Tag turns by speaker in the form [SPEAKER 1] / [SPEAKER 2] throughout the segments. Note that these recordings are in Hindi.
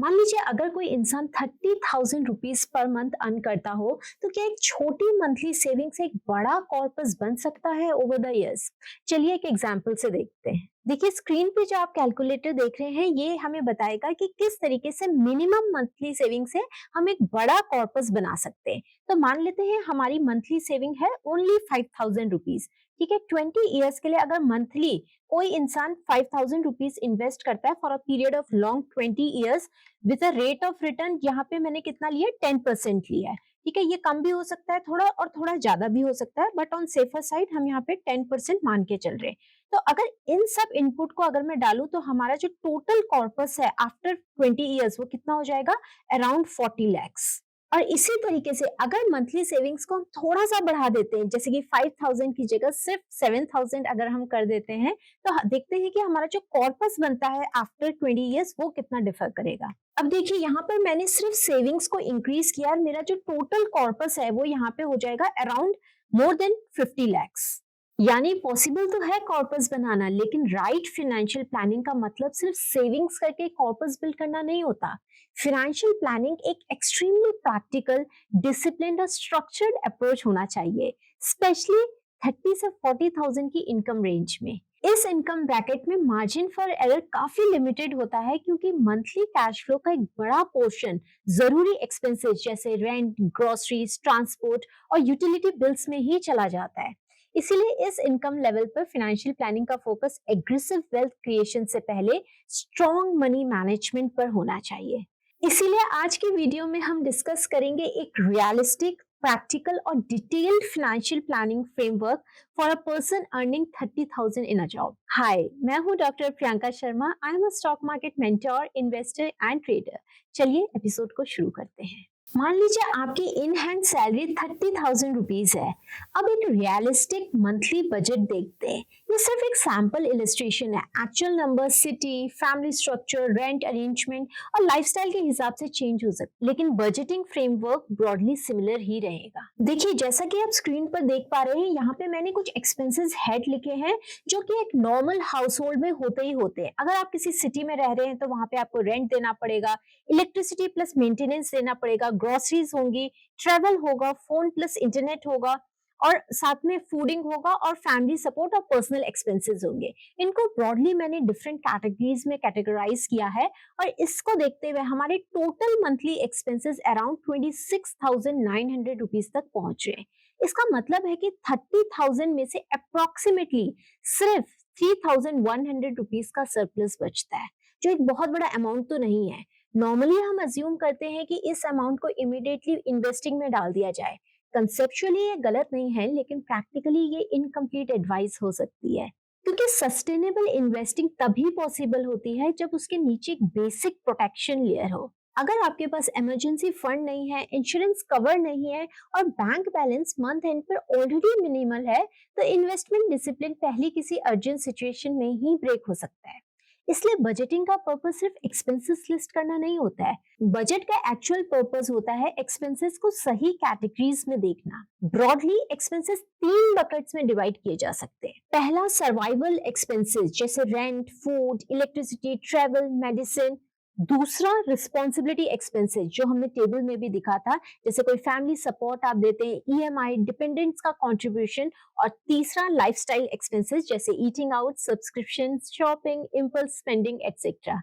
[SPEAKER 1] मान लीजिए अगर कोई इंसान 30,000 रुपीज पर मंथ अर्न करता हो, तो क्या एक छोटी मंथली सेविंग से एक बड़ा कॉर्पस बन सकता है ओवर द इयर्स? चलिए एक एग्जांपल से देखते हैं। देखिए स्क्रीन पे जो आप कैलकुलेटर देख रहे हैं, ये हमें बताएगा कि किस तरीके से मिनिमम मंथली सेविंग से हम एक बड़ा कॉर्पस बना सकते हैं। तो मान लेते हैं हमारी मंथली सेविंग है ओनली 5,000 रुपीज। ठीक है, 20 ईयर्स के लिए अगर मंथली कोई इंसान 5,000 रुपीज इन्वेस्ट करता है for a period of long 20 years with a rate of return, यहाँ पे मैंने कितना लिया, 10% लिया है। ठीक है, ये कम भी हो सकता है थोड़ा और थोड़ा ज्यादा भी हो सकता है, बट ऑन सेफर साइड हम यहाँ पे 10% मान के चल रहे हैं। तो अगर इन सब इनपुट को अगर मैं डालूं तो हमारा जो टोटल कॉर्पस है आफ्टर 20 ईयर्स वो कितना हो जाएगा, अराउंड 40 lakhs। और इसी तरीके से अगर मंथली सेविंग्स को हम थोड़ा सा बढ़ा देते हैं, जैसे कि 5,000 की जगह सिर्फ 7,000 अगर हम कर देते हैं, तो देखते हैं कि हमारा जो कॉर्पस बनता है आफ्टर 20 ईयर्स वो कितना डिफर करेगा। अब देखिए यहाँ पर मैंने सिर्फ सेविंग्स को इंक्रीज किया, मेरा जो टोटल कॉर्पस है वो यहाँ पे हो जाएगा अराउंड मोर देन 50 lakhs। यानी पॉसिबल तो है कॉर्पस बनाना, लेकिन राइट फाइनेंशियल प्लानिंग का मतलब सिर्फ सेविंग्स करके कॉर्पस बिल्ड करना नहीं होता। फाइनेंशियल प्लानिंग एक एक्सट्रीमली प्रैक्टिकल, डिसिप्लिन्ड और स्ट्रक्चर्ड अप्रोच होना चाहिए, स्पेशली 30 से 40,000 की इनकम रेंज में। इस इनकम ब्रैकेट में मार्जिन फॉर एरर काफी लिमिटेड होता है, क्योंकि मंथली कैश फ्लो का एक बड़ा पोर्शन जरूरी एक्सपेंसेस जैसे रेंट, ग्रोसरीज, ट्रांसपोर्ट और यूटिलिटी बिल्स में ही चला जाता है। इसीलिए इस इनकम लेवल पर फाइनेंशियल प्लानिंग का फोकस एग्रेसिव वेल्थ क्रिएशन से पहले स्ट्रॉन्ग मनी मैनेजमेंट पर होना चाहिए। इसीलिए आज की वीडियो में हम डिस्कस करेंगे एक रियलिस्टिक, प्रैक्टिकल और detailed financial planning framework for a person earning 30,000 in a job. Hi, मैं हूं doctor Priyanka Sharma. I am a stock market mentor, investor and trader. चलिए एपिसोड को शुरू करते हैं। मान लीजिए आपकी इन हैंड सैलरी 30,000 रुपीज है। अब एक रियलिस्टिक मंथली बजट देखते हैं। ये सिर्फ एक सैंपल इलस्ट्रेशन है। Actual number city, family structure, rent arrangement और लाइफस्टाइल के हिसाब से चेंज हो सकते हैं, लेकिन बजटिंग फ्रेमवर्क ब्रॉडली सिमिलर ही रहेगा। देखिए जैसा कि आप स्क्रीन पर देख पा रहे हैं, यहाँ पे मैंने कुछ एक्सपेंसेस हेड लिखे हैं जो कि एक नॉर्मल हाउस होल्ड में होते ही होते हैं। अगर आप किसी सिटी में रह रहे हैं तो वहां पे आपको रेंट देना पड़ेगा, इलेक्ट्रिसिटी प्लस मेंटेनेंस देना पड़ेगा, ग्रोसरीज होंगी, ट्रेवल होगा, फोन प्लस इंटरनेट होगा, और साथ में फूडिंग होगा और फैमिली सपोर्ट और पर्सनल एक्सपेंसेस होंगे। इनको ब्रॉडली मैंने डिफरेंट कैटेगरीज में कैटेगराइज किया है, और इसको देखते हुए हमारे total monthly expenses around 26,900 rupees तक पहुंच रहे हैं। इसका मतलब है कि 30,000 में से अप्रोक्सीमेटली सिर्फ 3,100 रुपीज का सरप्लस बचता है, जो एक बहुत बड़ा अमाउंट तो नहीं है। नॉर्मली हम अज्यूम करते हैं कि इस अमाउंट को इमीडिएटली इन्वेस्टिंग में डाल दिया जाए। कंसेप्चुअली ये गलत नहीं है, लेकिन प्रैक्टिकली ये इनकम्प्लीट एडवाइस हो सकती है, क्योंकि सस्टेनेबल इन्वेस्टिंग तभी पॉसिबल होती है जब उसके नीचे एक बेसिक प्रोटेक्शन लेयर हो। अगर आपके पास इमरजेंसी फंड नहीं है, इंश्योरेंस कवर नहीं है और बैंक बैलेंस मंथ एंड पर ऑलरेडी मिनिमल है, तो इन्वेस्टमेंट डिसिप्लिन पहली किसी अर्जेंट सिचुएशन में ही ब्रेक हो सकता है। इसलिए बजटिंग का पर्पस सिर्फ एक्सपेंसेस लिस्ट करना नहीं होता है। बजट का एक्चुअल पर्पस होता है एक्सपेंसेस को सही कैटेगरीज में देखना। ब्रॉडली एक्सपेंसेस 3 बकेट्स में डिवाइड किए जा सकते हैं। पहला, सर्वाइवल एक्सपेंसेस जैसे rent, food, electricity, travel, medicine. दूसरा, रिस्पॉन्सिबिलिटी एक्सपेंसेस जो हमने टेबल में भी दिखा था, जैसे कोई फैमिली सपोर्ट आप देते हैं, ईएमआई, डिपेंडेंट्स का कंट्रीब्यूशन। और तीसरा, लाइफस्टाइल एक्सपेंसेस जैसे eating out, subscription, shopping, impulse spending etcetera.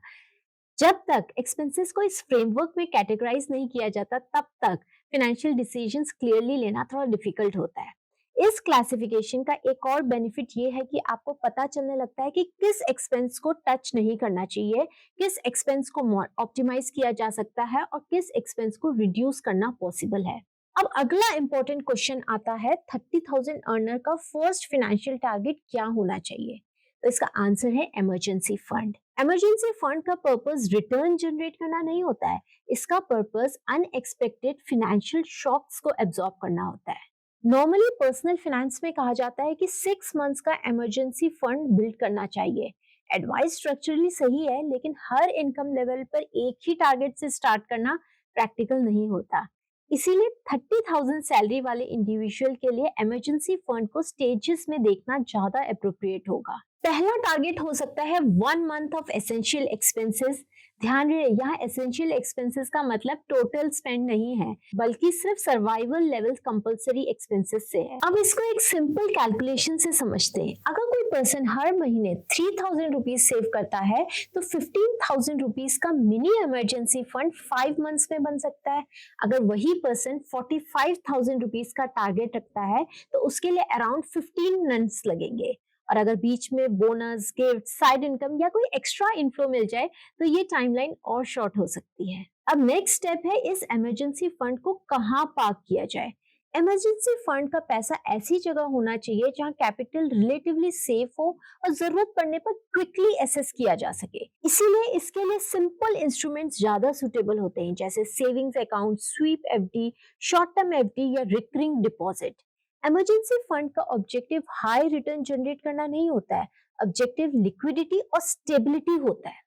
[SPEAKER 1] जब तक एक्सपेंसेस को इस फ्रेमवर्क में कैटेगराइज नहीं किया जाता, तब तक फाइनेंशियल डिसीजंस क्लियरली लेना थोड़ा डिफिकल्ट होता है। इस क्लासिफिकेशन का एक और बेनिफिट ये है कि आपको पता चलने लगता है कि किस एक्सपेंस को टच नहीं करना चाहिए, किस एक्सपेंस को ऑप्टिमाइज किया जा सकता है और किस एक्सपेंस को रिड्यूस करना पॉसिबल है। अब अगला इंपॉर्टेंट क्वेश्चन आता है, 30,000 अर्नर का फर्स्ट फाइनेंशियल टारगेट क्या होना चाहिए? तो इसका आंसर है इमरजेंसी फंड। इमरजेंसी फंड का पर्पस रिटर्न जनरेट करना नहीं होता है, इसका पर्पस अनएक्सपेक्टेड फाइनेंशियल शॉक्स को एब्जॉर्ब करना होता है। नॉर्मली पर्सनल फाइनेंस में कहा जाता है कि 6 मंथ्स का इमरजेंसी फंड बिल्ड करना चाहिए। एडवाइस स्ट्रक्चरली सही है, लेकिन हर इनकम लेवल पर एक ही टारगेट से स्टार्ट करना प्रैक्टिकल नहीं होता। इसीलिए 30,000 सैलरी वाले इंडिविजुअल के लिए इमरजेंसी फंड को स्टेजेस में देखना ज्यादा अप्रोप्रिएट होगा। पहला टारगेट हो सकता है 1 मंथ ऑफ एसेंशियल एक्सपेंसेस। ध्यान रहे, यहाँ एसेंशियल एक्सपेंसेस का मतलब टोटल स्पेंड नहीं है, बल्कि सिर्फ सर्वाइवल लेवल कंपलसरी एक्सपेंसेस से है। अब इसको एक सिंपल कैलकुलेशन से समझते हैं। अगर कोई पर्सन हर महीने 3000 रुपीज सेव करता है, तो 15,000 रुपीज का मिनी इमरजेंसी फंड 5 मंथ्स में बन सकता है। अगर वही पर्सन 45,000 रुपीज का टारगेट रखता है, तो उसके लिए अराउंड 15 मंथ्स लगेंगे। और अगर बीच में बोनस, गिफ्ट, साइड इनकम या कोई एक्स्ट्रा इन्फ्लो मिल जाए, तो ये टाइमलाइन और शॉर्ट हो सकती है। अब नेक्स्ट स्टेप है इस इमरजेंसी फंड को कहाँ पार्क किया जाए। इमरजेंसी फंड का पैसा ऐसी जगह होना चाहिए जहां कैपिटल रिलेटिवली सेफ हो और जरूरत पड़ने पर क्विकली एसेस किया जा सके। इसीलिए इसके लिए सिंपल इंस्ट्रूमेंट्स ज्यादा सुटेबल होते हैं, जैसे savings account, sweep FD, short term FD या रिकरिंग डिपॉजिट। इमरजेंसी फंड का ऑब्जेक्टिव हाई रिटर्न जनरेट करना नहीं होता है, ऑब्जेक्टिव लिक्विडिटी और स्टेबिलिटी होता है।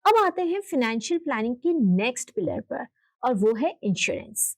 [SPEAKER 1] अब आते हैं फाइनेंशियल प्लानिंग की नेक्स्ट पिलर पर, और वो है इंश्योरेंस।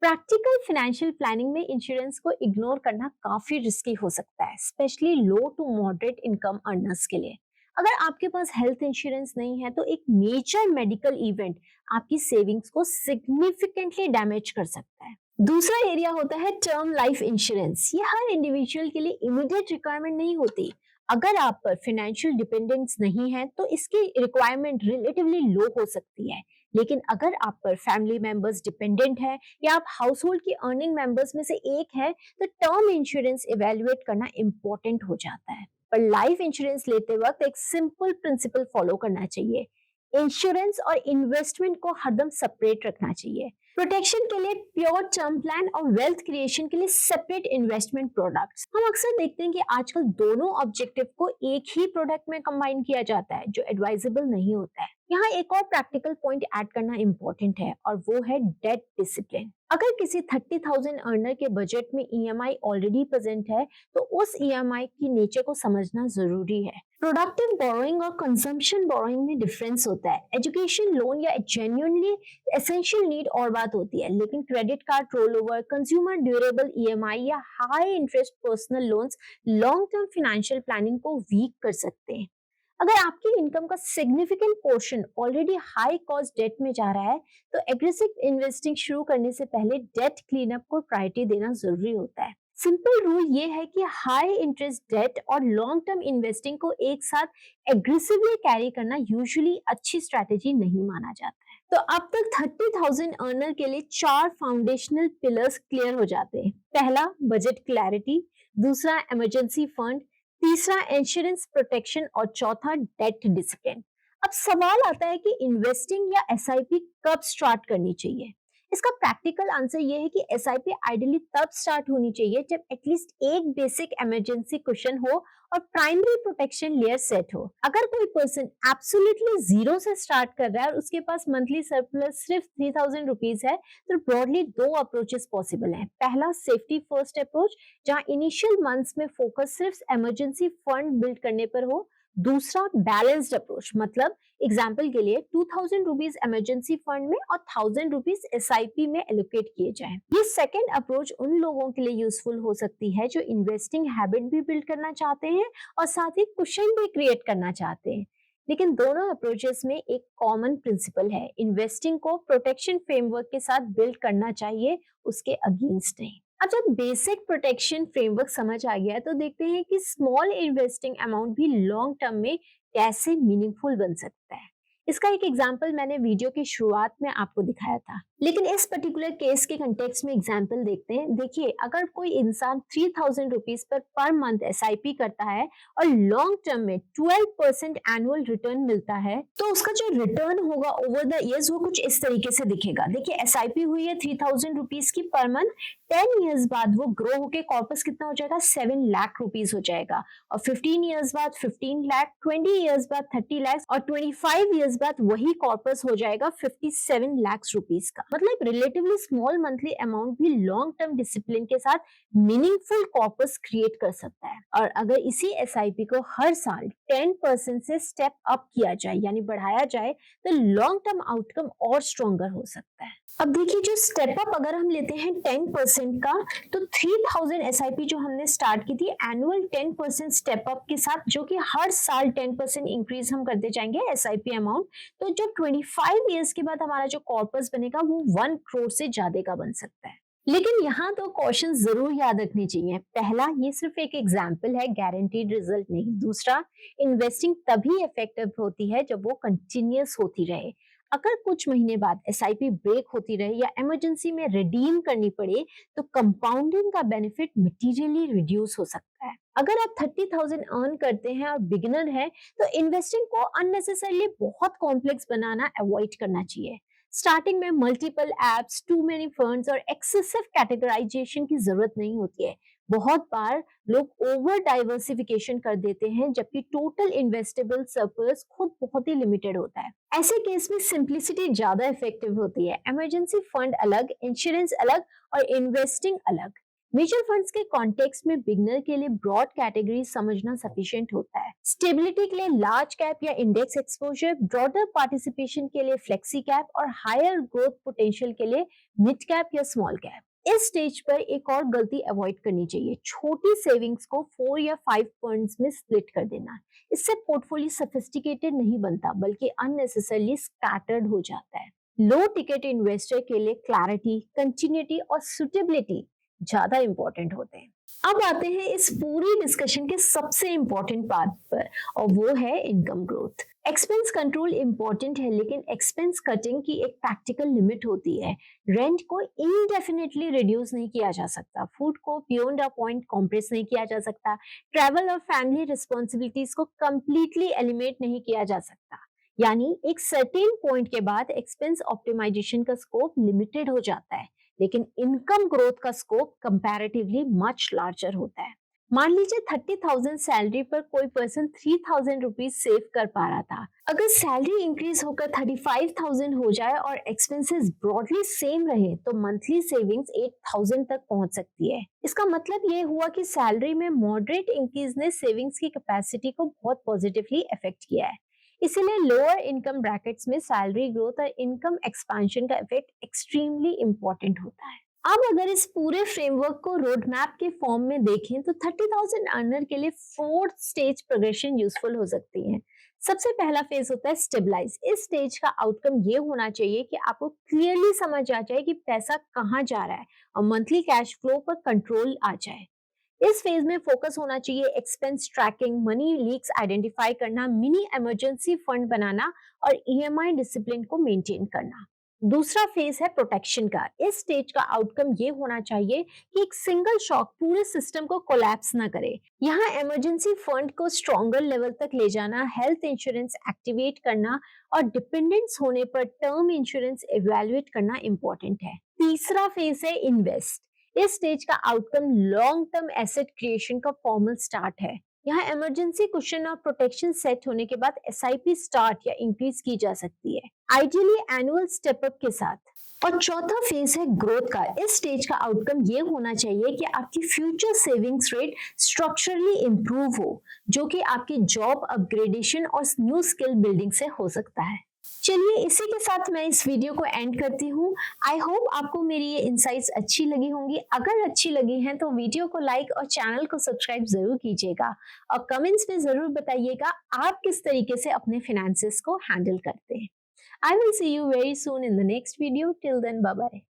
[SPEAKER 1] प्रैक्टिकल फाइनेंशियल प्लानिंग में इंश्योरेंस को इग्नोर करना काफी रिस्की हो सकता है, especially low to moderate income earners के लिए। अगर आपके पास हेल्थ इंश्योरेंस नहीं है, तो एक मेजर मेडिकल इवेंट आपकी सेविंग्स को सिग्निफिकेंटली डैमेज कर सकता है। दूसरा एरिया होता है टर्म लाइफ इंश्योरेंस। ये हर इंडिविजुअल के लिए इमीडिएट रिक्वायरमेंट नहीं होती। अगर आप पर फाइनेंशियल डिपेंडेंस नहीं है, तो इसकी रिक्वायरमेंट रिलेटिवली लो हो सकती है। लेकिन अगर आप पर फैमिली मेंबर्स डिपेंडेंट है या आप हाउस होल्ड की अर्निंग मेंबर्स में से एक है, तो टर्म इंश्योरेंस इवेल्युएट करना इंपॉर्टेंट हो जाता है। पर लाइफ इंश्योरेंस लेते वक्त एक सिंपल प्रिंसिपल फॉलो करना चाहिए। इंश्योरेंस और इन्वेस्टमेंट को हरदम सेपरेट रखना चाहिए। प्रोटेक्शन के लिए प्योर टर्म प्लान और वेल्थ क्रिएशन के लिए सेपरेट इन्वेस्टमेंट प्रोडक्ट्स। हम अक्सर देखते हैं कि आजकल दोनों ऑब्जेक्टिव को एक ही प्रोडक्ट में कंबाइन किया जाता है, जो एडवाइजेबल नहीं होता है। यहाँ एक और प्रैक्टिकल पॉइंट ऐड करना इंपॉर्टेंट है, और वो है डेट डिसिप्लिन। अगर किसी 30,000 अर्नर के बजट में ईएमआई ऑलरेडी प्रेजेंट है, तो उस ईएमआई की नेचर को समझना जरूरी है। प्रोडक्टिव बोरोइंग और कंजम्पशन बोरोइंग में डिफरेंस होता है। एजुकेशन लोन या जेन्युइनली एसेंशियल नीड और बात होती है, लेकिन credit card roll over, consumer durable EMI या high interest personal loans long term financial planning को वीक कर सकते हैं। अगर आपकी इनकम का significant portion already high cost debt में जा रहा है, तो एग्रेसिव इन्वेस्टिंग शुरू करने से पहले डेट क्लीनअप को प्रायोरिटी देना जरूरी होता है। सिंपल रूल ये है कि हाई इंटरेस्ट डेट और लॉन्ग टर्म इन्वेस्टिंग को एक साथ एग्रेसिवली कैरी करना यूजुअली अच्छी स्ट्रैटेजी नहीं माना जाता है। तो अब तक 30,000 अर्नर के लिए 4 फाउंडेशनल पिलर्स क्लियर हो जाते हैं। पहला, बजट क्लैरिटी। दूसरा, इमरजेंसी फंड। तीसरा, इंश्योरेंस प्रोटेक्शन। और चौथा, डेट डिसिप्लिन। अब सवाल आता है कि इन्वेस्टिंग या एसआईपी कब स्टार्ट करनी चाहिए। इसका प्रैक्टिकल आंसर ये है कि एसआईपी आइडियली तब स्टार्ट होनी चाहिए जब एटलीस्ट एक बेसिक इमरजेंसी कुशन हो और प्राइमरी प्रोटेक्शन लेयर सेट हो। अगर कोई पर्सन एब्सोल्युटली जीरो से स्टार्ट कर रहा है और उसके पास मंथली सरप्लस सिर्फ 3,000 रुपीज है, तो ब्रॉडली 2 अप्रोचेस पॉसिबल हैं। पहला, सेफ्टी फर्स्ट अप्रोच, जहां इनिशियल मंथ्स में फोकस सिर्फ इमरजेंसी फंड बिल्ड करने पर हो। दूसरा, बैलेंस्ड अप्रोच, मतलब एग्जाम्पल के लिए 2,000 रुपीज इमरजेंसी फंड में और 1,000 रुपीज एसआईपी में एलोकेट किए जाएं। ये सेकेंड अप्रोच उन लोगों के लिए यूजफुल हो सकती है जो इन्वेस्टिंग हैबिट भी बिल्ड करना चाहते हैं और साथ ही कुशन भी क्रिएट करना चाहते हैं। लेकिन दोनों अप्रोचेस में एक कॉमन प्रिंसिपल है, इन्वेस्टिंग को प्रोटेक्शन फ्रेमवर्क के साथ बिल्ड करना चाहिए, उसके अगेंस्ट नहीं। अब जब बेसिक प्रोटेक्शन फ्रेमवर्क समझ आ गया, तो देखते हैं कि स्मॉल इन्वेस्टिंग अमाउंट भी लॉन्ग टर्म में कैसे मीनिंगफुल बन सकता है। इसका एक एग्जांपल मैंने वीडियो की शुरुआत में आपको दिखाया था, लेकिन इस पर्टिकुलर केस के कंटेक्स्ट में एग्जांपल देखते हैं। देखिए, अगर कोई इंसान 3,000 रुपीज पर मंथ एसआईपी करता है और लॉन्ग टर्म में 12% एनुअल रिटर्न मिलता है, तो उसका जो रिटर्न होगा ओवर द इयर्स वो कुछ इस तरीके से दिखेगा। देखिए, एसआईपी हुई है 3,000 रुपीज की पर मंथ। 10 इयर्स बाद वो ग्रो होके कॉर्पस कितना हो जाएगा, 7 लाख रुपीज हो जाएगा। और 15 इयर्स बाद 15 लाख, 20 इयर्स बाद 30 लाख और 25 इयर्स इयर्स बाद वही कॉर्पस हो जाएगा 57 लाख रुपीस का। मतलब रिलेटिवली स्मॉल मंथली अमाउंट भी लॉन्ग टर्म डिसिप्लिन के साथ मीनिंगफुल कॉर्पस क्रिएट कर सकता है। और अगर इसी एसआईपी को हर साल 10% से स्टेप अप किया जाए यानी बढ़ाया जाए तो लॉन्ग टर्म आउटकम और स्ट्रॉन्गर हो सकता है। अब देखिए, जो स्टेप अप अगर हम लेते हैं 10% का, तो 3000 एसआईपी जो हमने स्टार्ट की थी एनुअल 10% स्टेप अप के साथ, जो कि हर साल 10% इंक्रीज हम करते जाएंगे एसआईपी अमाउंट, तो जो 25 इयर्स के बाद हमारा जो कॉर्पस बनेगा वो 1 करोड़ से ज्यादा का बन सकता है। लेकिन यहाँ तो क्वेश्चन जरूर याद रखने चाहिए। पहला, ये सिर्फ एक एग्जाम्पल है, गारंटीड रिजल्ट नहीं। दूसरा, इन्वेस्टिंग तभी इफेक्टिव होती है जब वो कंटिन्यूअस होती रहे। अगर कुछ महीने बाद एसआईपी ब्रेक होती रहे या इमरजेंसी में रिडीम करनी पड़े तो कंपाउंडिंग का बेनिफिट मटीरियली रिड्यूस हो सकता है। अगर आप 30,000 अर्न करते हैं और बिगिनर हैं तो इन्वेस्टिंग को अननेसेसरली बहुत कॉम्प्लेक्स बनाना अवॉइड करना चाहिए। स्टार्टिंग में multiple apps, too many funds और एक्सेसिव कैटेगराइजेशन की जरूरत नहीं होती है। बहुत बार लोग ओवर डाइवर्सिफिकेशन कर देते हैं जबकि टोटल इन्वेस्टेबल सरप्लस खुद बहुत ही लिमिटेड होता है। ऐसे केस में सिंप्लिसिटी ज्यादा इफेक्टिव होती है। इमरजेंसी फंड अलग, इंश्योरेंस अलग और इन्वेस्टिंग अलग। म्यूचुअल फंड्स के कॉन्टेक्स्ट में बिगनर के लिए ब्रॉड कैटेगरी समझना सफिशिएंट होता है। स्टेबिलिटी के लिए लार्ज कैप या इंडेक्स एक्सपोजर, ब्रॉडर पार्टिसिपेशन के लिए फ्लेक्सी कैप और हायर ग्रोथ पोटेंशियल के लिए मिड कैप या स्मॉल कैप। इस स्टेज पर एक और गलती अवॉइड करनी चाहिए, छोटी सेविंग्स को 4 या 5 फंड्स में स्प्लिट कर देना। इससे पोर्टफोलियो सोफिस्टिकेटेड नहीं बनता बल्कि अननेसेसरली स्कैटर्ड हो जाता है। लो टिकट इन्वेस्टर के लिए क्लैरिटी, कंटिन्यूटी और सुटेबिलिटी ज्यादा इंपॉर्टेंट होते हैं। अब आते हैं इस पूरी डिस्कशन के सबसे इंपॉर्टेंट पार्ट पर, और वो है income growth. Expense control important है लेकिन एक्सपेंस कटिंग की एक प्रैक्टिकल लिमिट होती है। रेंट को इनडेफिनेटली रिड्यूस नहीं किया जा सकता, फूड को बियॉन्ड अ पॉइंट कॉम्प्रेस नहीं किया जा सकता, ट्रैवल और फैमिली रिस्पॉन्सिबिलिटीज को कंप्लीटली एलिमिनेट नहीं किया जा सकता। यानी एक सर्टेन पॉइंट के बाद एक्सपेंस ऑप्टिमाइजेशन का स्कोप लिमिटेड हो जाता है, लेकिन इनकम ग्रोथ का स्कोप कंपैरेटिवली मच लार्जर होता है। मान लीजिए 30,000 सैलरी पर कोई पर्सन 3,000 रुपीज सेव कर पा रहा था। अगर सैलरी इंक्रीज होकर 35,000 हो जाए और एक्सपेंसेस ब्रॉडली सेम रहे तो मंथली सेविंग्स 8,000 तक पहुंच सकती है। इसका मतलब ये हुआ कि सैलरी में मॉडरेट इंक्रीज ने सेविंग्स की कैपेसिटी को बहुत पॉजिटिवली इफेक्ट किया है। इसीलिए लोअर इनकम ब्रैकेट्स में सैलरी ग्रोथ और इनकम एक्सपेंशन का इफेक्ट एक्सट्रीमली इंपॉर्टेंट होता है। अब अगर इस पूरे फ्रेमवर्क को रोड मैप के फॉर्म में देखें तो 30,000 अर्नर के लिए 4 स्टेज प्रोग्रेशन यूजफुल हो सकती है। सबसे पहला फेज होता है स्टेबलाइज। इस स्टेज का आउटकम ये होना चाहिए कि आपको क्लियरली समझ आ जाए कि पैसा कहाँ जा रहा है और मंथली कैश फ्लो पर कंट्रोल आ जाए। इस फेज में फोकस होना चाहिए expense tracking, money leaks identify करना, मिनी इमरजेंसी फंड बनाना और ईएमआई डिसिप्लिन को मेंटेन करना। दूसरा फेज है प्रोटेक्शन का। इस स्टेज का आउटकम ये होना चाहिए कि एक सिंगल शॉक पूरे सिस्टम को कोलैप्स ना करे। यहाँ इमरजेंसी फंड को स्ट्रॉन्गर लेवल तक ले जाना, हेल्थ इंश्योरेंस एक्टिवेट करना और डिपेंडेंस होने पर टर्म इंश्योरेंस इवैल्यूएट करना इंपॉर्टेंट है। तीसरा फेज है इन्वेस्ट। इस स्टेज का outcome long term asset creation का फॉर्मल स्टार्ट है। यहाँ इमरजेंसी कुशन और प्रोटेक्शन सेट होने के बाद एसआईपी स्टार्ट या इंक्रीज की जा सकती है, आइडियली एनुअल स्टेप अप के साथ। और चौथा फेज है ग्रोथ का। इस स्टेज का आउटकम ये होना चाहिए कि आपकी future savings rate structurally improve हो, जो कि आपकी जॉब अपग्रेडेशन और न्यू स्किल बिल्डिंग से हो सकता है। चलिए, इसी के साथ मैं इस वीडियो को एंड करती हूँ। आई होप आपको मेरी ये इंसाइट्स अच्छी लगी होंगी। अगर अच्छी लगी हैं तो वीडियो को लाइक और चैनल को सब्सक्राइब जरूर कीजिएगा और कमेंट्स में जरूर बताइएगा आप किस तरीके से अपने फाइनेंसेस को हैंडल करते हैं। I will see you very soon in the next video. Till then, bye bye.